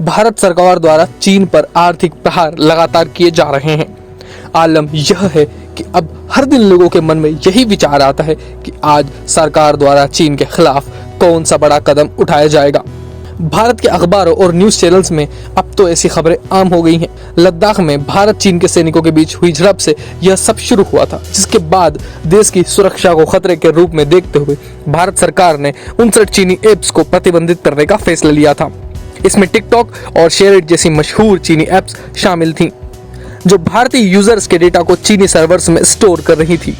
भारत सरकार द्वारा चीन पर आर्थिक प्रहार लगातार किए जा रहे हैं। आलम यह है कि अब हर दिन लोगों के मन में यही विचार आता है कि आज सरकार द्वारा चीन के खिलाफ कौन सा बड़ा कदम उठाया जाएगा। भारत के अखबारों और न्यूज चैनल्स में अब तो ऐसी खबरें आम हो गई हैं। लद्दाख में भारत चीन के सैनिकों के बीच हुई झड़प से यह सब शुरू हुआ था, जिसके बाद देश की सुरक्षा को खतरे के रूप में देखते हुए भारत सरकार ने 59 चीनी ऐप्स को प्रतिबंधित करने का फैसला लिया था। इसमें टिकटॉक और शेयरइट जैसी मशहूर चीनी ऐप्स शामिल थीं, जो भारतीय यूजर्स के डेटा को चीनी सर्वर्स में स्टोर कर रही थी।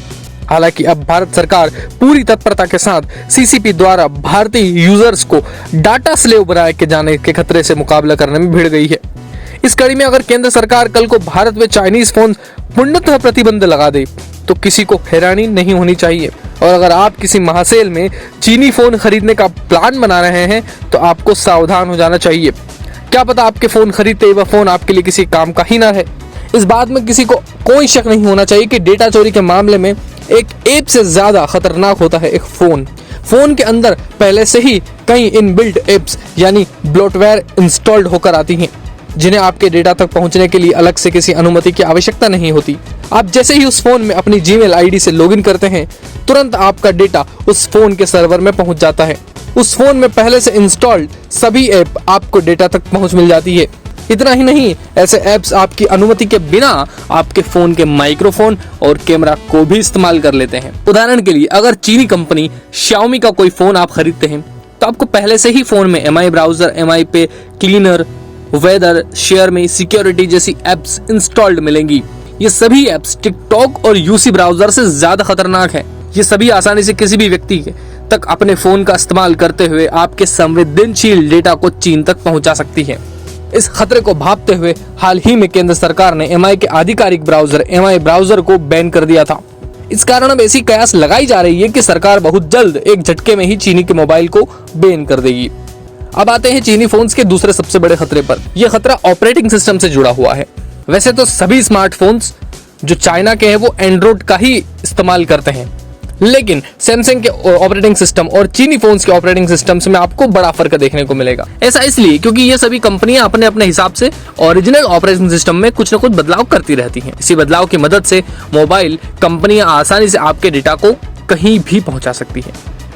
हालांकि अब भारत सरकार पूरी तत्परता के साथ सीसीपी द्वारा भारतीय यूजर्स को डाटा स्लेव बनाए के जाने के खतरे से मुकाबला करने में भिड़ गई है। इस कड़ी में अगर केंद्र सरकार कल को भारत में चाइनीज फोन पूर्णतः प्रतिबंध लगा दे तो किसी को हैरानी नहीं होनी चाहिए। और अगर आप किसी महासेल में चीनी फोन खरीदने का प्लान बना रहे हैं तो आपको सावधान हो जाना चाहिए। क्या पता आपके फोन खरीदते वह फोन आपके लिए किसी काम का ही ना रहे। इस बात में किसी को कोई शक नहीं होना चाहिए कि डेटा चोरी के मामले में एक ऐप से ज्यादा खतरनाक होता है एक फोन के अंदर पहले से ही कई इनबिल्ट ऐप्स यानी ब्लोटवेयर इंस्टॉल्ड होकर आती हैं, जिन्हें आपके डेटा तक पहुंचने के लिए अलग से किसी अनुमति की आवश्यकता नहीं होती। आप जैसे ही उस फोन में अपनी जीमेल आईडी से लॉगिन करते हैं, तुरंत आपका डेटा उस फोन के सर्वर में पहुंच जाता है। उस फोन में पहले से इंस्टॉल्ड सभी ऐप आपको डेटा तक पहुंच मिल जाती है। इतना ही नहीं, ऐसे ऐप्स आपकी अनुमति के बिना आपके फोन के माइक्रोफोन और कैमरा को भी इस्तेमाल कर लेते हैं। उदाहरण के लिए अगर चीनी कंपनी Xiaomi का कोई फोन आप खरीदते हैं तो आपको पहले से ही फोन में MI ब्राउजर, MI पे क्लीनर, वेदर, शेयर में सिक्योरिटी जैसी एप्स इंस्टॉल्ड मिलेंगी। ये सभी एप्स टिकटॉक और यूसी ब्राउजर से ज्यादा खतरनाक है। ये सभी आसानी से किसी भी व्यक्ति तक अपने फोन का इस्तेमाल करते हुए आपके संवेदनशील डेटा को चीन तक पहुंचा सकती है। इस खतरे को भांपते हुए हाल ही में केंद्र सरकार ने MI के आधिकारिक ब्राउजर MI ब्राउजर को बैन कर दिया था। इस कारण अब ऐसी कयास लगाई जा रही है कि सरकार बहुत जल्द एक झटके में ही चीनी के मोबाइल को बैन कर देगी। अब आते हैं चीनी फोन्स के दूसरे सबसे बड़े खतरे पर। यह खतरा ऑपरेटिंग सिस्टम से जुड़ा हुआ है। वैसे तो सभी स्मार्टफोन्स जो चाइना के हैं वो एंड्रॉइड का ही इस्तेमाल करते हैं, लेकिन सैमसंग के ऑपरेटिंग सिस्टम और चीनी फोन्स के ऑपरेटिंग सिस्टम्स में आपको बड़ा फर्क देखने को मिलेगा। ऐसा इसलिए क्योंकि ये सभी कंपनियां अपने अपने हिसाब से ओरिजिनल ऑपरेटिंग सिस्टम में कुछ न कुछ बदलाव करती रहती हैं। इसी बदलाव की मदद से मोबाइल कंपनियां आसानी से आपके डेटा को कहीं भी पहुंचा सकती है,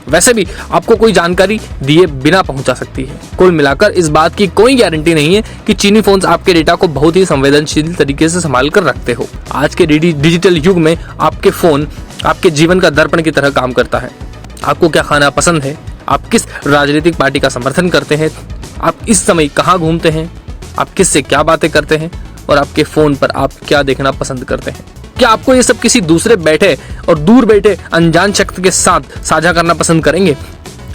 वैसे भी आपको कोई जानकारी दिए बिना पहुंचा सकती है। कुल मिलाकर इस बात की कोई गारंटी नहीं है कि चीनी फोन्स आपके डेटा को बहुत ही संवेदनशील तरीके से संभाल कर रखते हो। आज के डिजिटल युग में आपके फोन आपके जीवन का दर्पण की तरह काम करता है। आपको क्या खाना पसंद है, आप किस राजनीतिक पार्टी का समर्थन करते हैं, आप इस समय कहाँ घूमते हैं, आप किससे क्या बातें करते हैं और आपके फोन पर आप क्या देखना पसंद करते हैं। क्या आपको ये सब किसी दूसरे बैठे और दूर बैठे अनजान शख्स के साथ साझा करना पसंद करेंगे?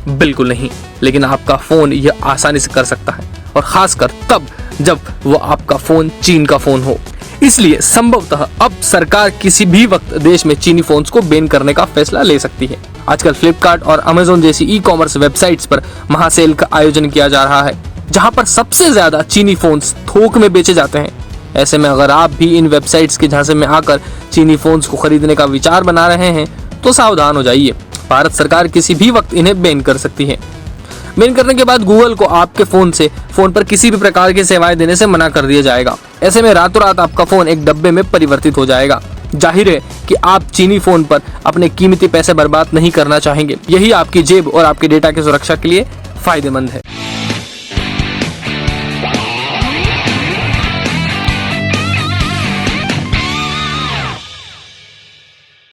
बिल्कुल नहीं, लेकिन आपका फोन यह आसानी से कर सकता है, और खासकर तब जब वो आपका फोन चीन का फोन हो। इसलिए संभवतः अब सरकार किसी भी वक्त देश में चीनी फोन्स को बैन करने का फैसला ले सकती है। आजकल फ्लिपकार्ट और अमेजोन जैसी ई-कॉमर्स वेबसाइट्स पर महासेल का आयोजन किया जा रहा है, जहां पर सबसे ज्यादा चीनी फोन्स थोक में बेचे जाते हैं। ऐसे में अगर आप भी इन वेबसाइट्स के झांसे में आकर चीनी फोन्स को खरीदने का विचार बना रहे हैं तो सावधान हो जाइए। भारत सरकार किसी भी वक्त इन्हें बैन कर सकती है। बैन करने के बाद गूगल को आपके फोन पर किसी भी प्रकार की सेवाएं देने से मना कर दिया जाएगा। ऐसे में रातों रात आपका फोन एक डब्बे में परिवर्तित हो जाएगा। जाहिर है कि आप चीनी फोन पर अपने कीमती पैसे बर्बाद नहीं करना चाहेंगे। यही आपकी जेब और आपके डेटा की सुरक्षा के लिए फायदेमंद है।